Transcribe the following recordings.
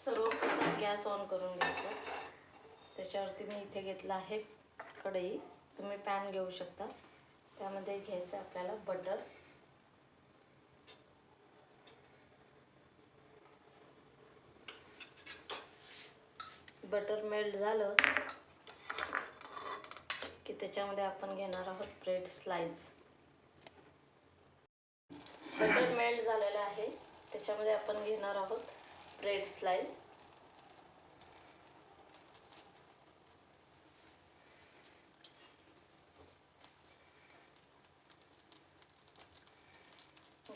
सर्वप्रथम gas on करून घ्यायचा। त्याच्यावरती मी इथे घेतला आहे कढई, तुम्ही पॅन घेऊ शकता। त्यामध्ये घ्यायचं आपल्याला बटर। बटर मेल्ट झालं की त्याच्यामध्ये आपण घेणार आहोत ब्रेड स्लाइस। बटर मेल्ट झालेलं आहे, त्याच्यामध्ये आपण घेणार आहोत ब्रेड स्लाइस।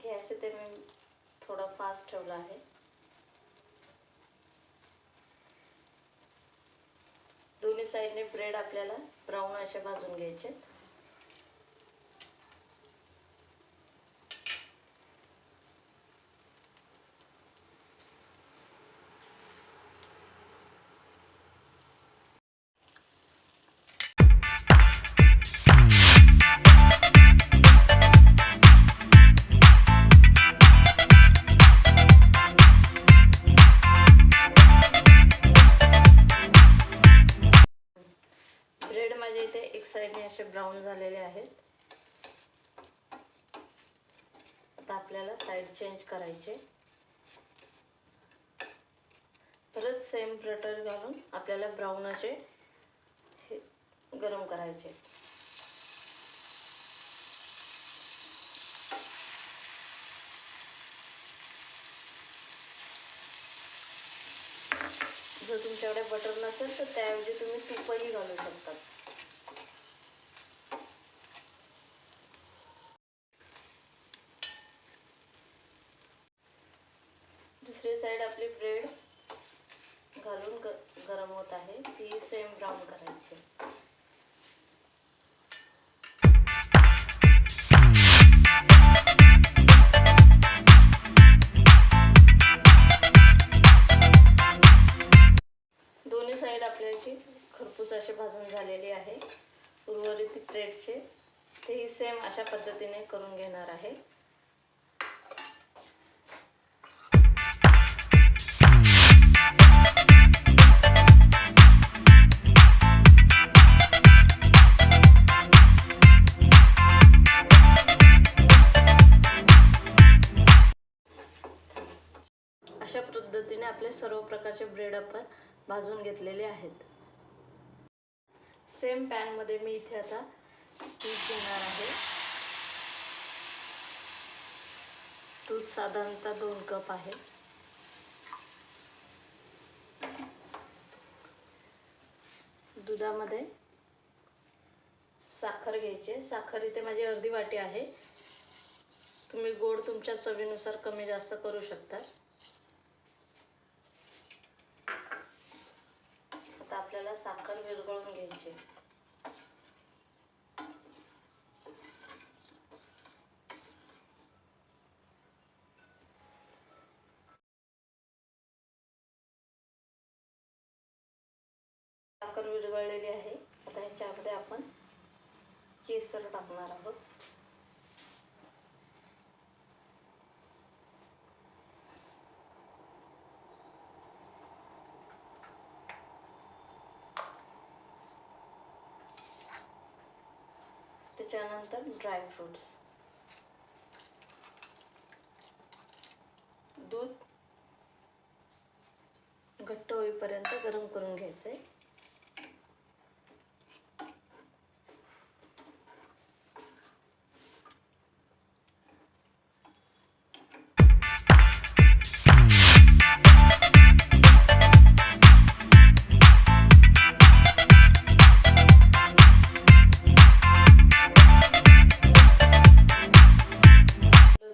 गॅस इथे मी थोडा फास्ट ठेवला आहे। दोन्ही साइडने ब्रेड आपल्याला ब्राऊन असे भाजून घ्यायचे। ब्रेड माझे इथे एक साइडने असे ब्राऊन झालेले आहेत। आता आपल्याला साइड चेंज करायचे। परत सेम बटर घालून आपल्याला ब्राऊन असे गरम करायचे। जर तुमच्याकडे बटर नसेल तर त्याऐवजी तुम्ही तूपही घालू शकता। दुसरी साइड आपली ब्रेड घालून गरम होत आहे, ती सेम ब्राऊन करायची। दोन्ही साइड आपल्याची खरपूस असे भाजून झालेली आहे। उर्वरित ब्रेडचे तेही सेम अशा पद्धतीने करून घेणार आहे। अशा पद्धतीने आपले सर्व प्रकारचे ब्रेड आपण भाजून घेतलेले आहेत। सेम पॅन मध्ये मी इथे आता तूप घेणार आहे। दूध साधारणतः 2 कप आहे। दुधामध्ये साखर घ्यायची। साखर इथे माझी अर्धी वाटी आहे, तुम्ही गोड तुमच्या चवीनुसार कमी जास्त करू शकता। आता आपल्याला साखर विरघळून घ्यायची। साखर विरघळलेली आहे। आता ह्याच्यामध्ये आपण केसर टाकणार आहोत। त्याच्यानंतर ड्राय फ्रूट्स। दूध घट्ट होईपर्यंत गरम करून घ्यायचे।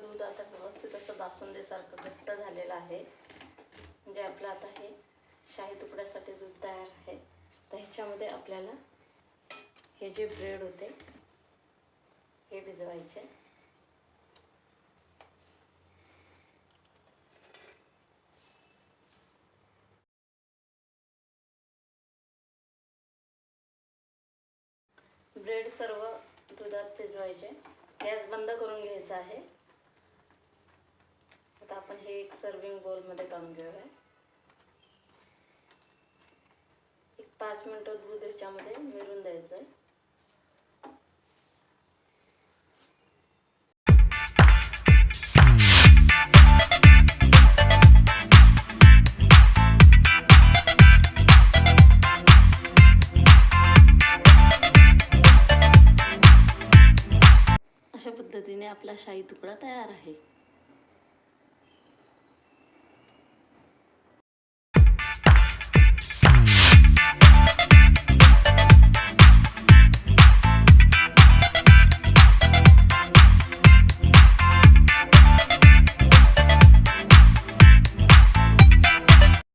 दूध आता व्यवस्थित असं बासुंदीसारखं घट्ट झालेलं आहे। म्हणजे आपलं आता हे शाही तुकड्यासाठी दूध तयार आहे। तर ह्याच्यामध्ये आपल्याला हे जे ब्रेड होते हे भिजवायचे। ब्रेड सर्व दुधात भिजवायचे। गॅस बंद करून घ्यायचा आहे। आता आपण हे एक सर्विंग बाउल मध्ये काढून घेऊया। 5 मिनटं दूध ह्याच्यामध्ये मिळून द्यायचं आहे. अशा पद्धतीने आपला शाही तुकडा तयार आहे.